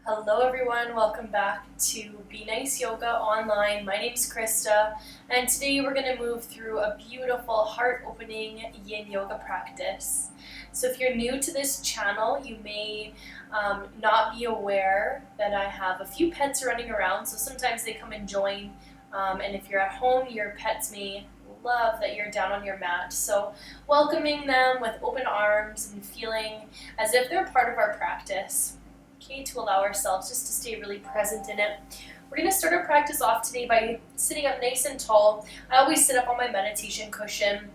Hello everyone, welcome back to Be Nice Yoga Online. My name's Krista, and today we're going to move through a beautiful heart-opening Yin Yoga practice. So if you're new to this channel, you may not be aware that I have a few pets running around, so sometimes they come and join, and if you're at home, your pets may love that you're down on your mat. So welcoming them with open arms and feeling as if they're part of our practice. Okay, to allow ourselves just to stay really present in it. We're going to start our practice off today by sitting up nice and tall. I always sit up on my meditation cushion,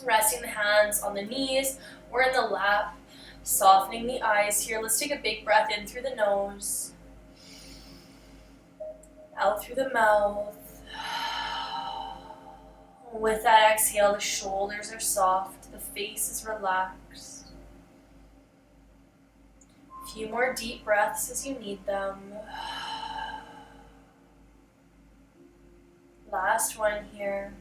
resting the hands on the knees or in the lap, softening the eyes here. Let's take a big breath in through the nose, out through the mouth. With that exhale, the shoulders are soft, the face is relaxed. A few more deep breaths as you need them. Last one here.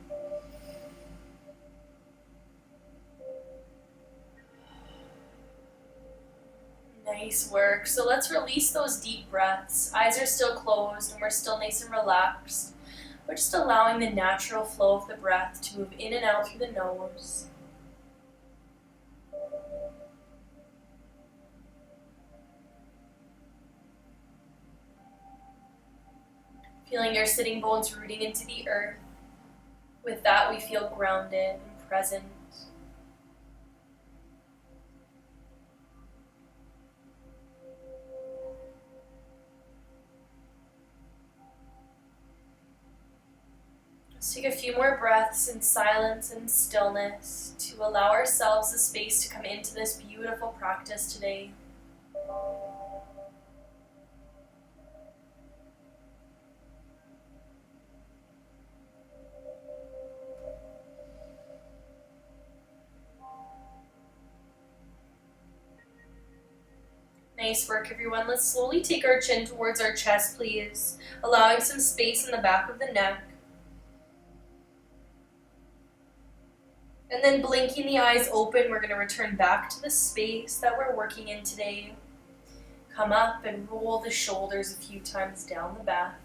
Nice work. So let's release those deep breaths. Eyes are still closed and we're still nice and relaxed. We're just allowing the natural flow of the breath to move in and out through the nose. Feeling your sitting bones rooting into the earth. With that, we feel grounded and present. Let's take a few more breaths in silence and stillness to allow ourselves the space to come into this beautiful practice today. Nice work, everyone. Let's slowly take our chin towards our chest, please, allowing some space in the back of the neck. And then blinking the eyes open, we're going to return back to the space that we're working in today. Come up and roll the shoulders a few times down the back.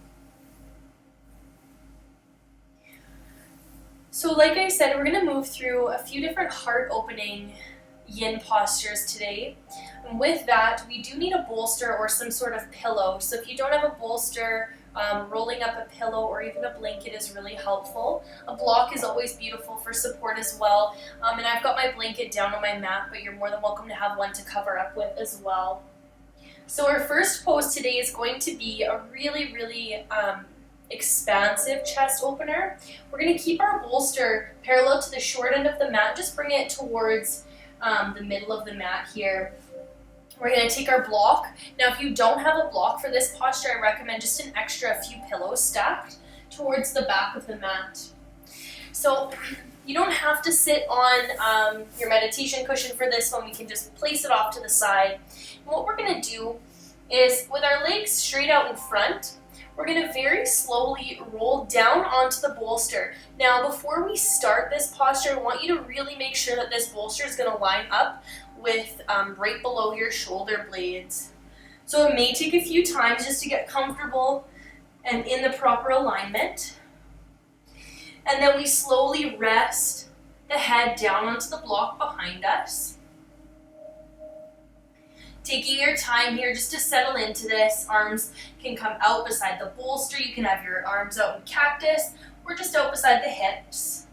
So like I said, we're going to move through a few different heart-opening yin postures today. And with that, we do need a bolster or some sort of pillow. So if you don't have a bolster, rolling up a pillow or even a blanket is really helpful. A block is always beautiful for support as well. And I've got my blanket down on my mat, but you're more than welcome to have one to cover up with as well. So our first pose today is going to be a really expansive chest opener. We're going to keep our bolster parallel to the short end of the mat. Just bring it towards the middle of the mat here. We're going to take our block. Now if you don't have a block for this posture, I recommend just an extra few pillows stacked towards the back of the mat. So you don't have to sit on your meditation cushion for this one. We can just place it off to the side. And what we're going to do is, with our legs straight out in front, we're going to very slowly roll down onto the bolster. Now before we start this posture, I want you to really make sure that this bolster is going to line up with right below your shoulder blades. So it may take a few times just to get comfortable and in the proper alignment. And then we slowly rest the head down onto the block behind us. Taking your time here just to settle into this. Arms can come out beside the bolster. You can have your arms out in cactus or just out beside the hips.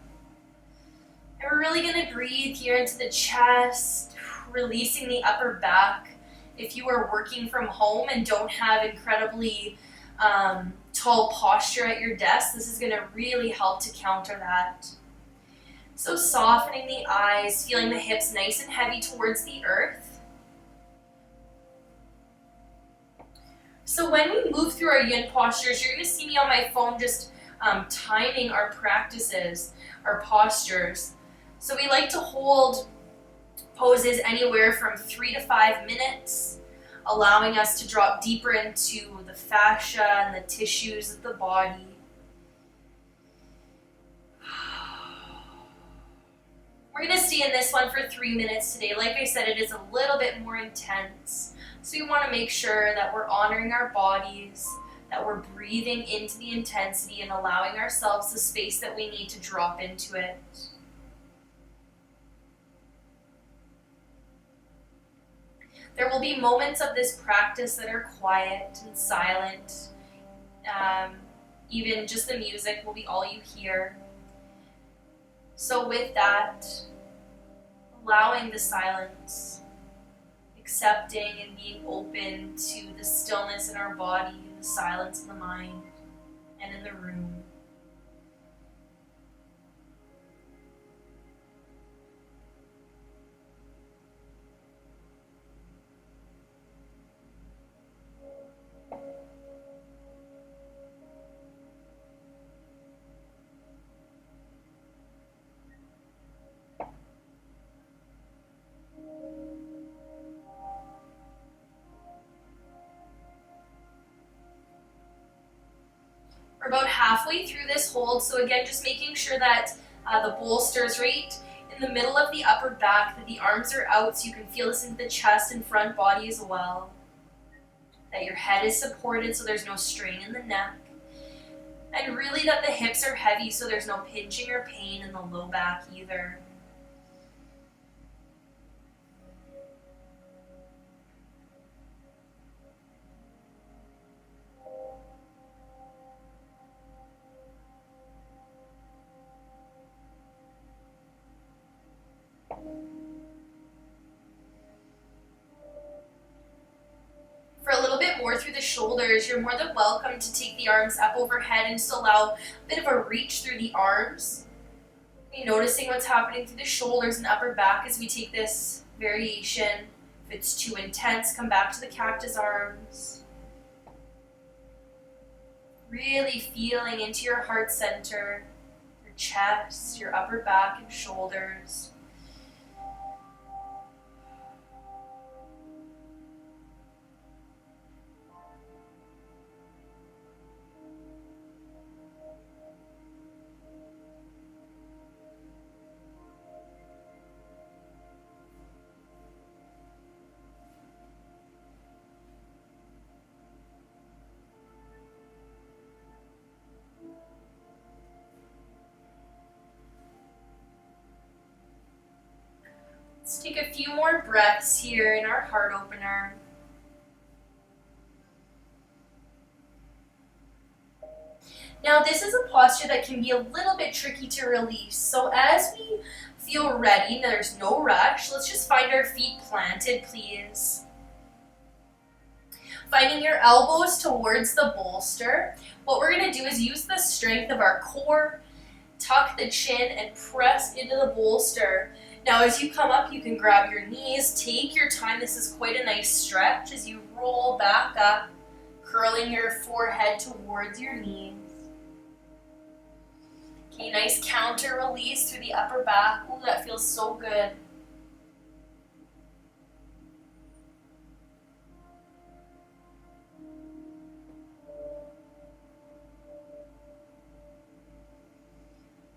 And we're really going to breathe here into the chest, releasing the upper back. If you are working from home and don't have incredibly tall posture at your desk, this is going to really help to counter that. So softening the eyes, feeling the hips nice and heavy towards the earth. So when we move through our yin postures, you're going to see me on my phone just timing our practices, our postures. So we like to hold poses anywhere from 3 to 5 minutes, allowing us to drop deeper into the fascia and the tissues of the body. We're going to stay in this one for 3 minutes today. Like I said, it is a little bit more intense. So we want to make sure that we're honoring our bodies, that we're breathing into the intensity and allowing ourselves the space that we need to drop into it. There will be moments of this practice that are quiet and silent. Even just the music will be all you hear. So with that, allowing the silence, accepting and being open to the stillness in our body, the silence in the mind and in the room. We're about halfway through this hold, so again, just making sure that the bolster's right in the middle of the upper back, that the arms are out so you can feel this into the chest and front body as well. That your head is supported so there's no strain in the neck. And really that the hips are heavy so there's no pinching or pain in the low back either. For a little bit more through the shoulders, you're more than welcome to take the arms up overhead and just allow a bit of a reach through the arms. Noticing what's happening through the shoulders and upper back as we take this variation. If it's too intense, come back to the cactus arms. Really feeling into your heart center, your chest, your upper back and shoulders. Let's take a few more breaths here in our heart opener. Now this is a posture that can be a little bit tricky to release. So as we feel ready, now there's no rush, let's just find our feet planted, please. Finding your elbows towards the bolster. What we're going to do is use the strength of our core, tuck the chin, and press into the bolster. Now as you come up, you can grab your knees, take your time. This is quite a nice stretch as you roll back up, curling your forehead towards your knees. Okay, nice counter release through the upper back. Ooh, that feels so good.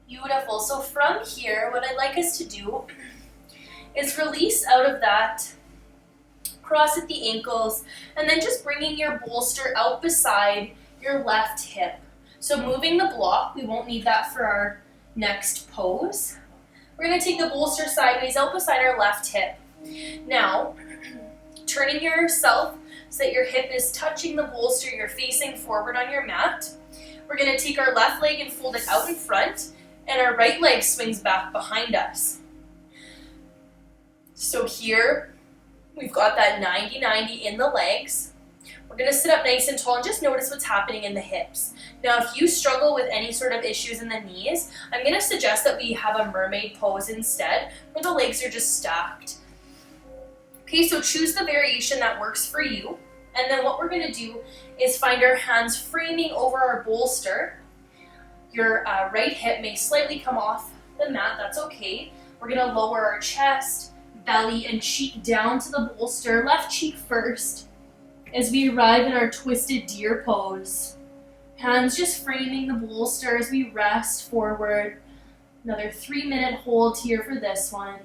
Beautiful. So from here, what I'd like us to do is release out of that, cross at the ankles, and then just bringing your bolster out beside your left hip. So moving the block, we won't need that for our next pose. We're going to take the bolster sideways out beside our left hip. Now, turning yourself so that your hip is touching the bolster, you're facing forward on your mat. We're going to take our left leg and fold it out in front, and our right leg swings back behind us. So here, we've got that 90-90 in the legs. We're going to sit up nice and tall and just notice what's happening in the hips. Now, if you struggle with any sort of issues in the knees, I'm going to suggest that we have a mermaid pose instead, where the legs are just stacked. Okay, so choose the variation that works for you. And then what we're going to do is find our hands framing over our bolster. Your right hip may slightly come off the mat, that's okay. We're going to lower our chest, belly, and cheek down to the bolster, left cheek first, as we arrive in our twisted deer pose. Hands just framing the bolster as we rest forward. Another 3-minute hold here for this one.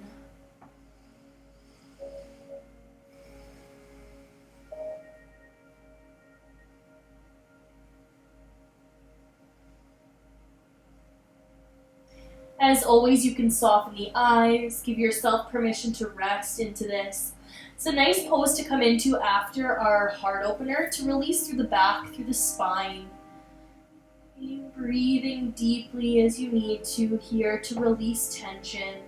As always, you can soften the eyes, give yourself permission to rest into this. It's a nice pose to come into after our heart opener to release through the back, through the spine. Breathing deeply as you need to here to release tension.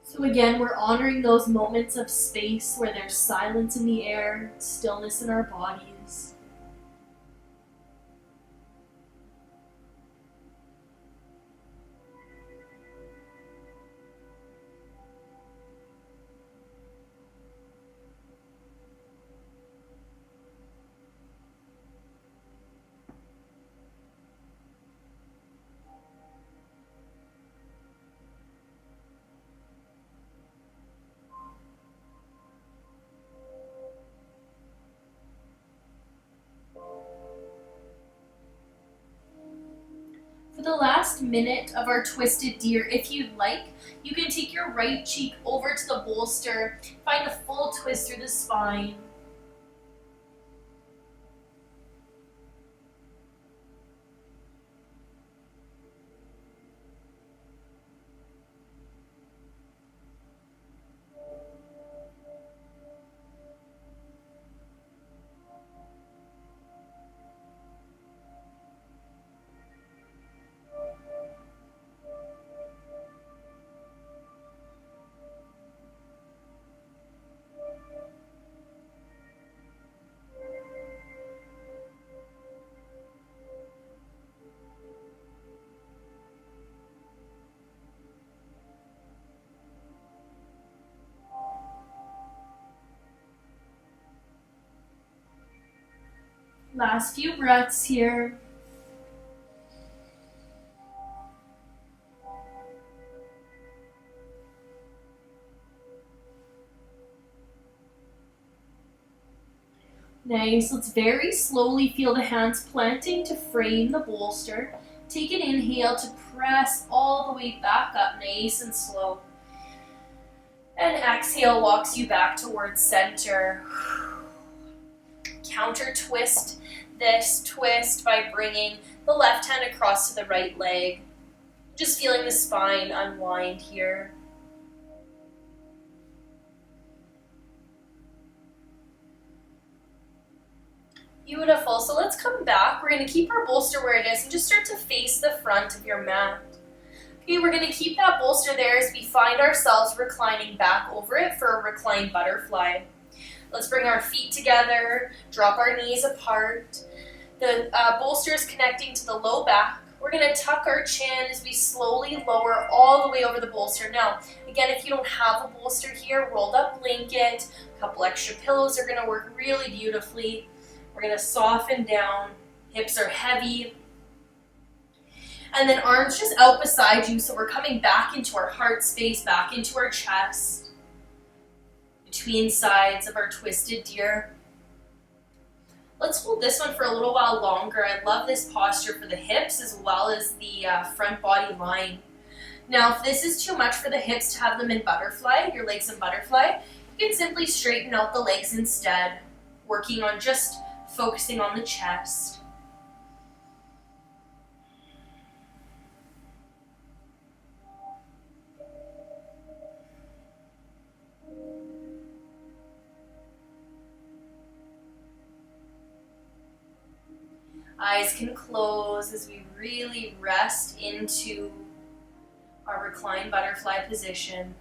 So again, we're honoring those moments of space where there's silence in the air, stillness in our bodies. For the last minute of our twisted deer, if you'd like, you can take your right cheek over to the bolster, find a full twist through the spine. Last few breaths here. Nice. Let's very slowly feel the hands planting to frame the bolster. Take an inhale to press all the way back up, nice and slow. And exhale walks you back towards center. Counter twist this twist by bringing the left hand across to the right leg. Just feeling the spine unwind here. Beautiful. So let's come back. We're going to keep our bolster where it is and just start to face the front of your mat. Okay, we're going to keep that bolster there as we find ourselves reclining back over it for a reclined butterfly. Let's bring our feet together, drop our knees apart. The bolster is connecting to the low back. We're going to tuck our chin as we slowly lower all the way over the bolster. Now, again, if you don't have a bolster here, rolled up blanket, a couple extra pillows are going to work really beautifully. We're going to soften down. Hips are heavy. And then arms just out beside you, so we're coming back into our heart space, back into our chest. Between sides of our twisted deer. Let's hold this one for a little while longer. I love this posture for the hips as well as the front body line. Now, if this is too much for the hips to have them in butterfly, your legs in butterfly, you can simply straighten out the legs instead, working on just focusing on the chest. Eyes can close as we really rest into our reclined butterfly position.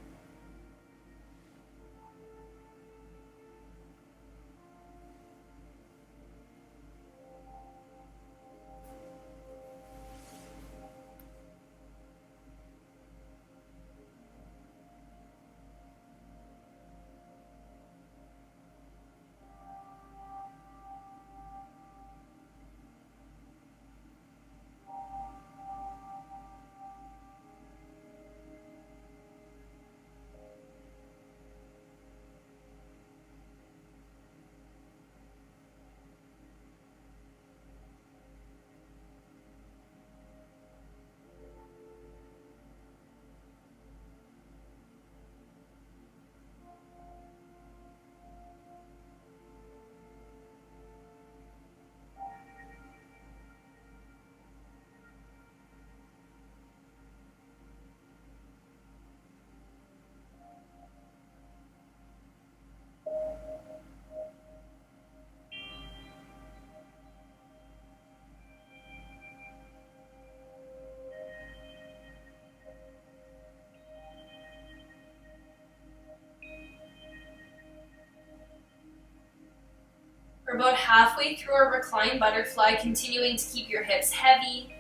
about halfway through our reclined butterfly, continuing to keep your hips heavy,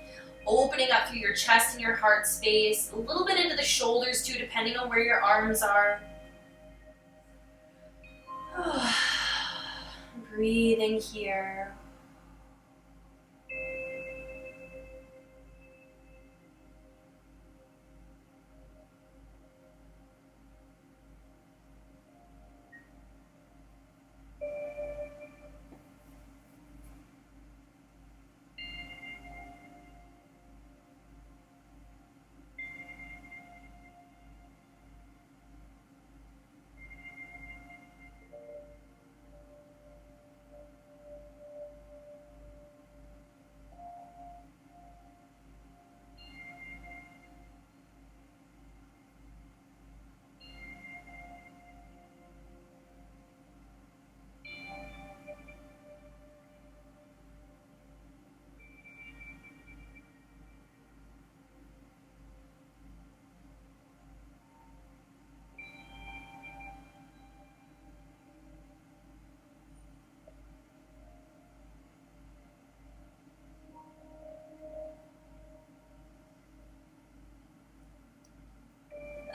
opening up through your chest and your heart space, a little bit into the shoulders too, depending on where your arms are. Breathing here.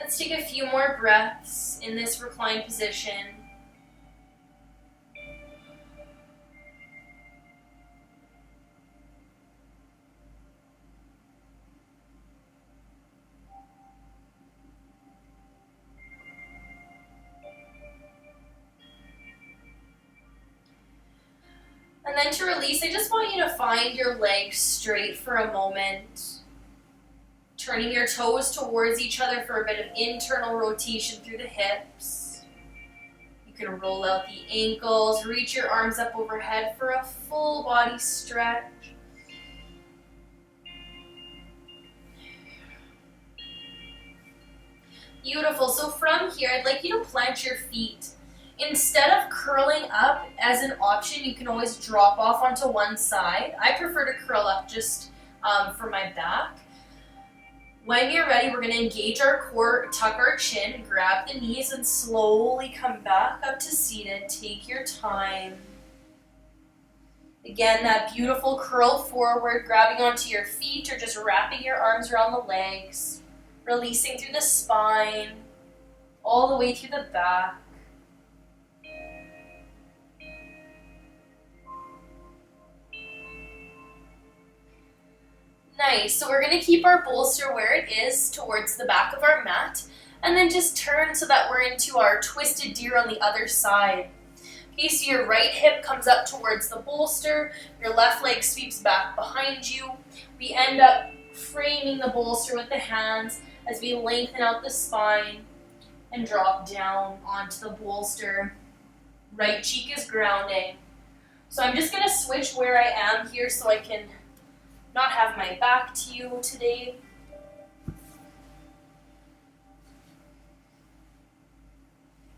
Let's take a few more breaths in this reclined position. And then to release, I just want you to find your legs straight for a moment. Turning your toes towards each other for a bit of internal rotation through the hips. You can roll out the ankles, reach your arms up overhead for a full body stretch. Beautiful. So from here, I'd like you to plant your feet. Instead of curling up as an option, you can always drop off onto one side. I prefer to curl up just for my back. When you're ready, we're going to engage our core, tuck our chin, grab the knees, and slowly come back up to seated. Take your time. Again, that beautiful curl forward, grabbing onto your feet or just wrapping your arms around the legs, releasing through the spine, all the way through the back. Nice, so we're going to keep our bolster where it is towards the back of our mat, and then just turn so that we're into our twisted deer on the other side. Okay, so your right hip comes up towards the bolster, your left leg sweeps back behind you. We end up framing the bolster with the hands as we lengthen out the spine and drop down onto the bolster. Right cheek is grounding. So I'm just going to switch where I am here so I can not have my back to you today.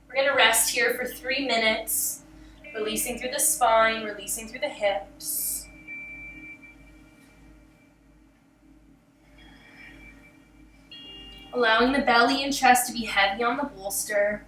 We're going to rest here for 3 minutes, releasing through the spine, releasing through the hips. Allowing the belly and chest to be heavy on the bolster.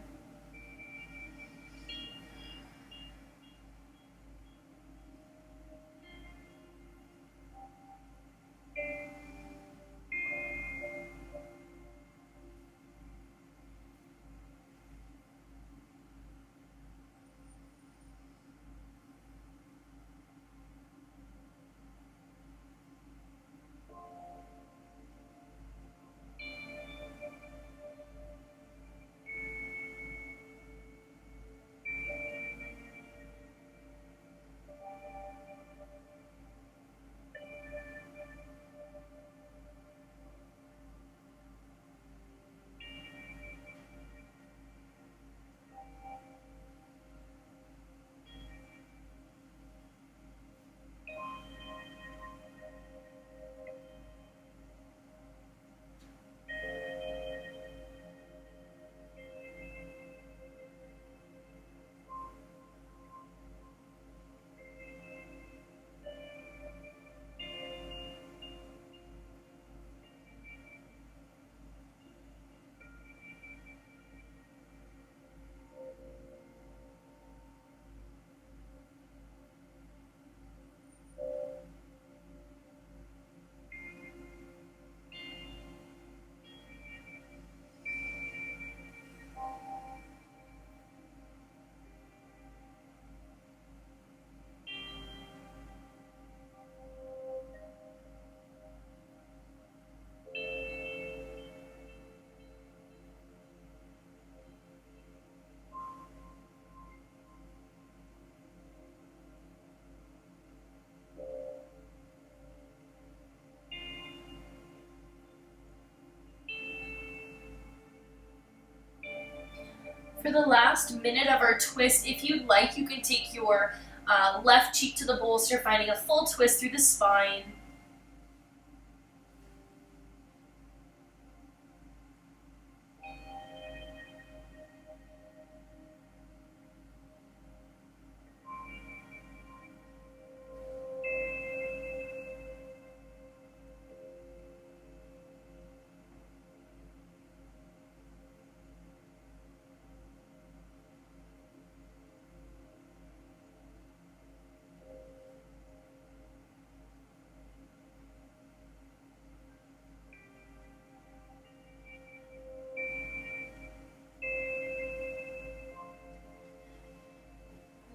For the last minute of our twist, if you'd like, you can take your left cheek to the bolster, finding a full twist through the spine.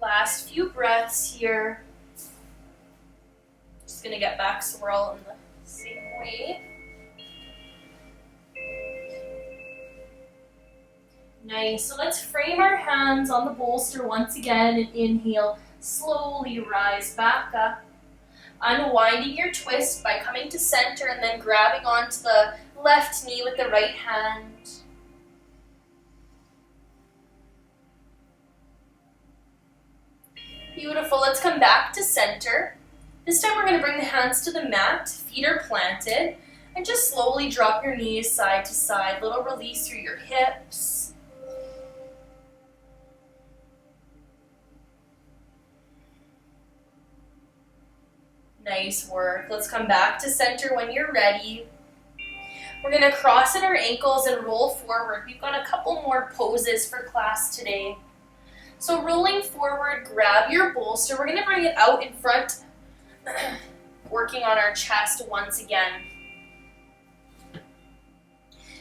Last few breaths here. Just gonna get back so we're all in the same way. Nice. So let's frame our hands on the bolster once again and inhale. Slowly rise back up. Unwinding your twist by coming to center and then grabbing onto the left knee with the right hand. Beautiful. Let's come back to center. This time we're going to bring the hands to the mat, feet are planted, and just slowly drop your knees side to side. Little release through your hips. Nice work. Let's come back to center when you're ready. We're going to cross at our ankles and roll forward. We've got a couple more poses for class today. So rolling forward, grab your bolster. We're going to bring it out in front, working on our chest once again.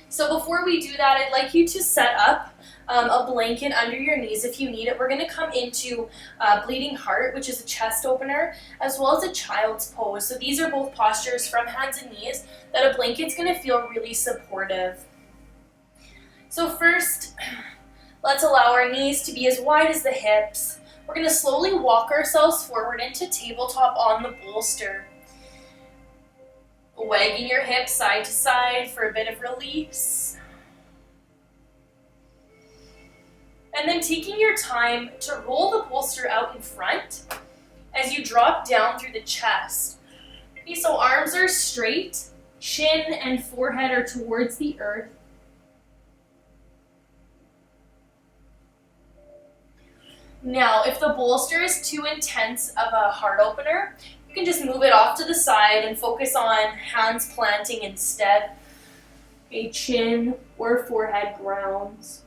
So before we do that, I'd like you to set up a blanket under your knees if you need it. We're going to come into bleeding heart, which is a chest opener, as well as a child's pose. So these are both postures from hands and knees that a blanket's going to feel really supportive. So first, let's allow our knees to be as wide as the hips. We're going to slowly walk ourselves forward into tabletop on the bolster. Wagging your hips side to side for a bit of release. And then taking your time to roll the bolster out in front as you drop down through the chest. Okay, so arms are straight, chin and forehead are towards the earth. Now, if the bolster is too intense of a heart opener, you can just move it off to the side and focus on hands planting instead. Okay, chin or forehead grounds.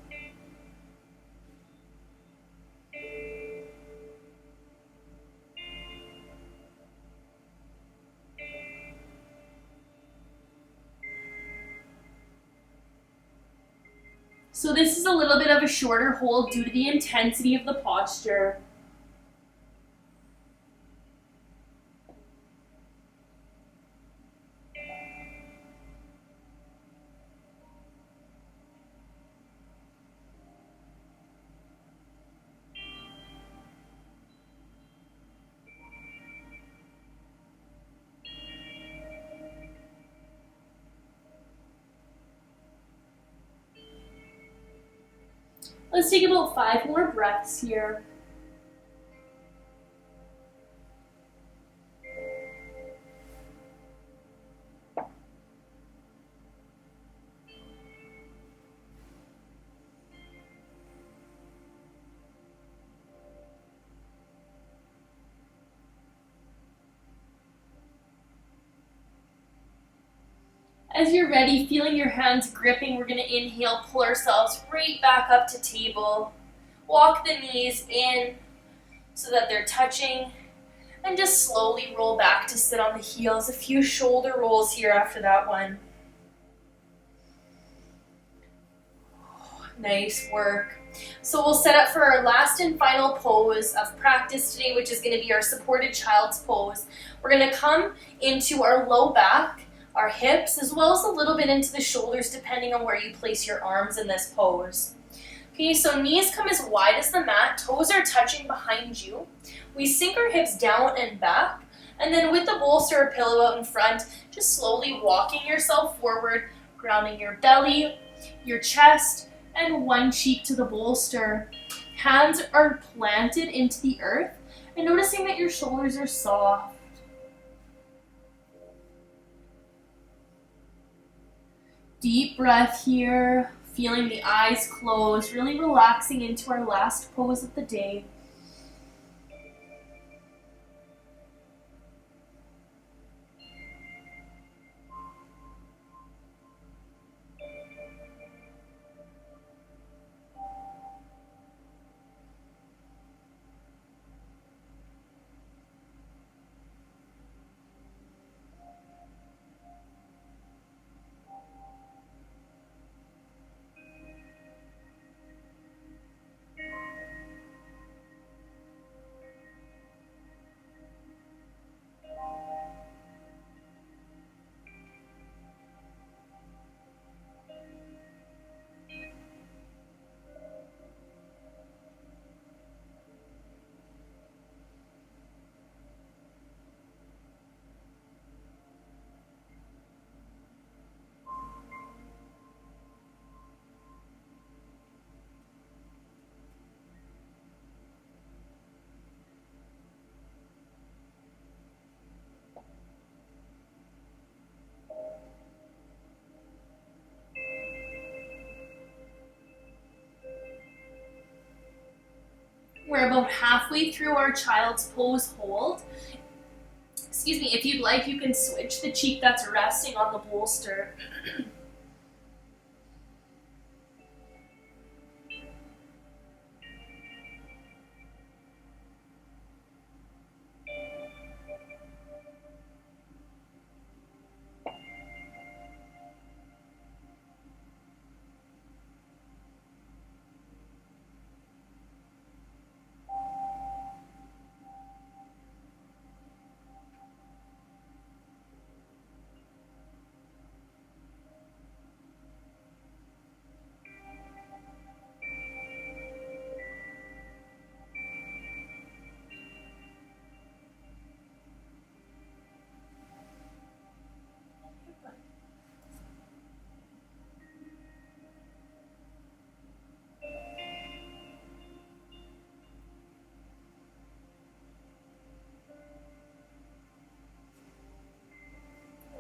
So this is a little bit of a shorter hold due to the intensity of the posture. Let's take about 5 more breaths here. As you're ready, feeling your hands gripping, we're going to inhale, pull ourselves right back up to table. Walk the knees in so that they're touching, and just slowly roll back to sit on the heels. A few shoulder rolls here after that one. Nice work. So we'll set up for our last and final pose of practice today, which is going to be our supported child's pose. We're going to come into our low back, our hips, as well as a little bit into the shoulders, depending on where you place your arms in this pose. Okay, so knees come as wide as the mat, toes are touching behind you. We sink our hips down and back, and then with the bolster or pillow out in front, just slowly walking yourself forward, grounding your belly, your chest, and one cheek to the bolster. Hands are planted into the earth and noticing that your shoulders are soft. Deep breath here, feeling the eyes close, really relaxing into our last pose of the day. We're about halfway through our child's pose hold. Excuse me, if you'd like, you can switch the cheek that's resting on the bolster.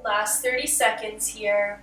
Last 30 seconds here.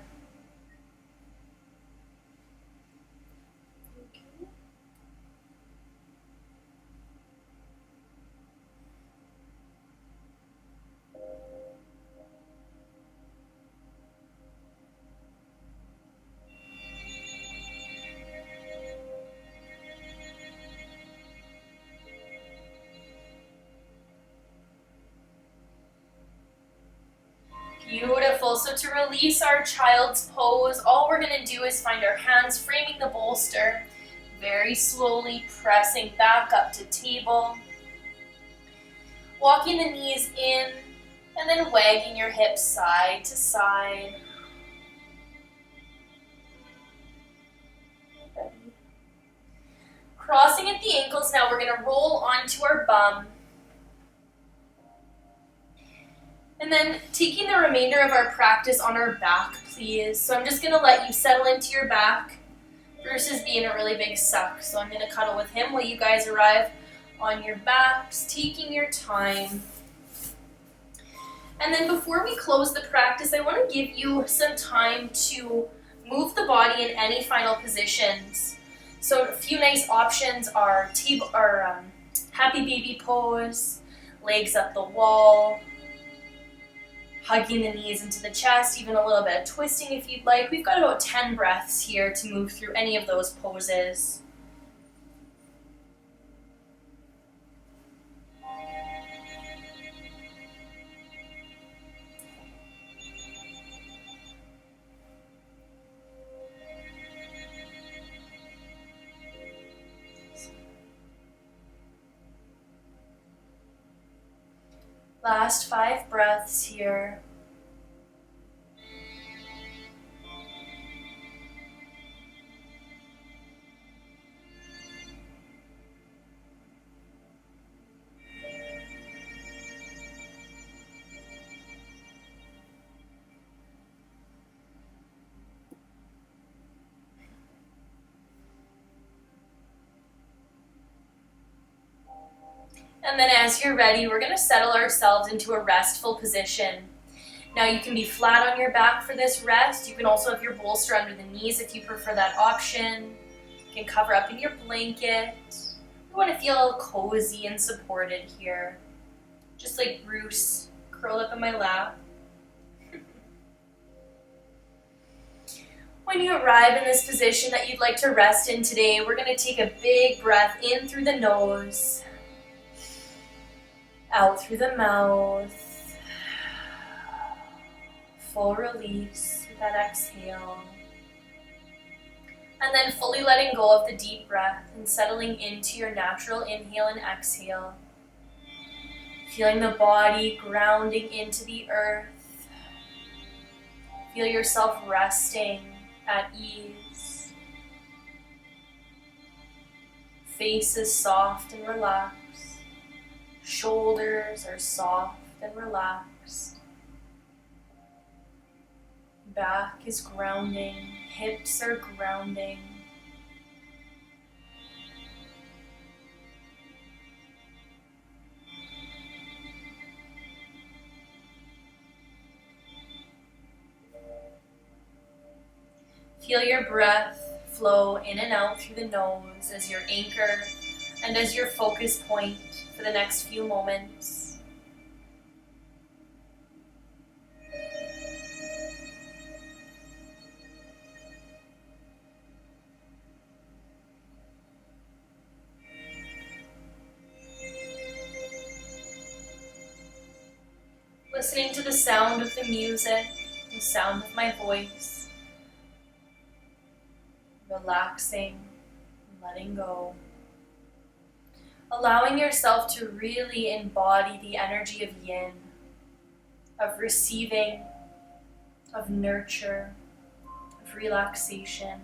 Beautiful. So to release our child's pose, all we're going to do is find our hands framing the bolster, very slowly pressing back up to table, walking the knees in, and then wagging your hips side to side. Crossing at the ankles, now we're going to roll onto our bum. And then taking the remainder of our practice on our back, please. So I'm just going to let you settle into your back. Bruce is being a really big suck, so I'm going to cuddle with him while you guys arrive on your backs, taking your time. And then before we close the practice, I want to give you some time to move the body in any final positions. So a few nice options are happy baby pose, legs up the wall, hugging the knees into the chest, even a little bit of twisting if you'd like. We've got about 10 breaths here to move through any of those poses. Last 5 breaths here. And then as you're ready, we're going to settle ourselves into a restful position. Now you can be flat on your back for this rest. You can also have your bolster under the knees if you prefer that option. You can cover up in your blanket. We want to feel cozy and supported here. Just like Bruce curled up in my lap. When you arrive in this position that you'd like to rest in today, we're going to take a big breath in through the nose, out through the mouth. Full release with that exhale. And then fully letting go of the deep breath and settling into your natural inhale and exhale. Feeling the body grounding into the earth. Feel yourself resting at ease. Face is soft and relaxed. Shoulders are soft and relaxed. Back is grounding. Hips are grounding. Feel your breath flow in and out through the nose as your anchor and as your focus point for the next few moments. Listening to the sound of the music, the sound of my voice. Relaxing, letting go. Allowing yourself to really embody the energy of yin, of receiving, of nurture, of relaxation.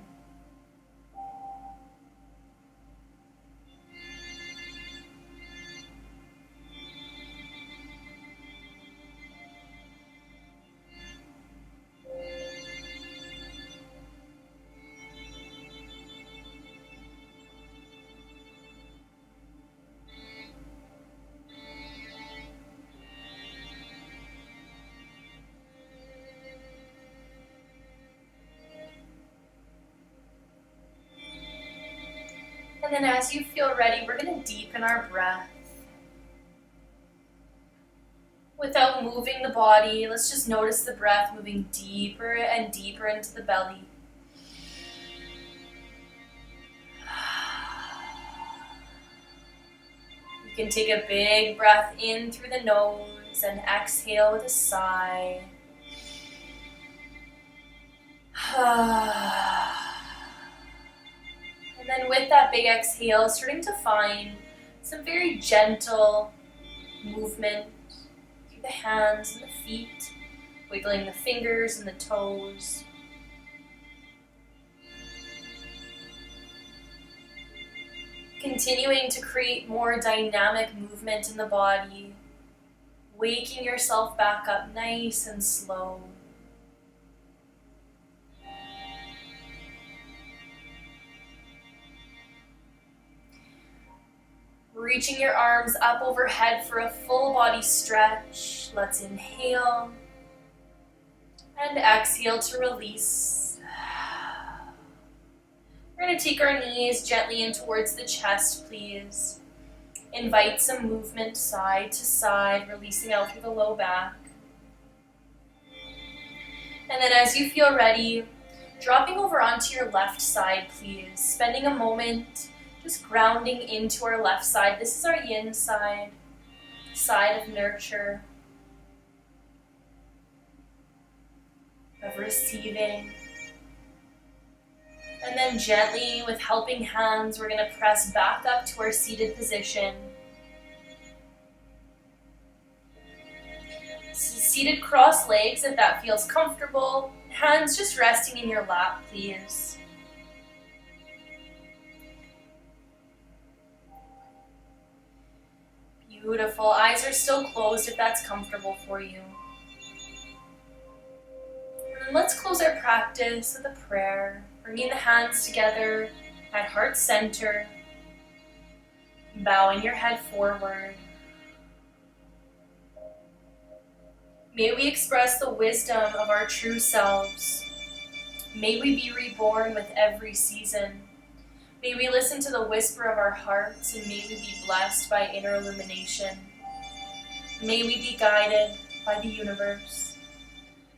And then as you feel ready, we're going to deepen our breath. Without moving the body, let's just notice the breath moving deeper and deeper into the belly. You can take a big breath in through the nose and exhale with a sigh. And then with that big exhale, starting to find some very gentle movement through the hands and the feet, wiggling the fingers and the toes. Continuing to create more dynamic movement in the body, waking yourself back up nice and slow. Reaching your arms up overhead for a full body stretch. Let's inhale and exhale to release. We're going to take our knees gently in towards the chest, please. Invite some movement side to side, releasing out through the low back. And then as you feel ready, dropping over onto your left side, please. Spending a moment just grounding into our left side. This is our yin side, side of nurture, of receiving. And then gently, with helping hands, we're going to press back up to our seated position. Seated cross legs if that feels comfortable. Hands just resting in your lap, please. Beautiful. Eyes are still closed if that's comfortable for you. And let's close our practice with a prayer. Bringing the hands together at heart center. Bowing your head forward. May we express the wisdom of our true selves. May we be reborn with every season. May we listen to the whisper of our hearts, and may we be blessed by inner illumination. May we be guided by the universe,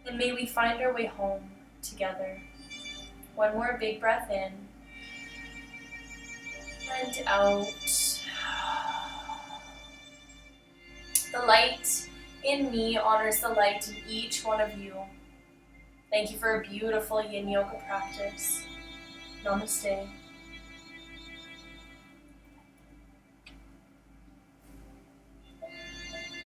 and may we find our way home together. One more big breath in and out. The light in me honors the light in each one of you. Thank you for a beautiful Yin Yoga practice. Namaste.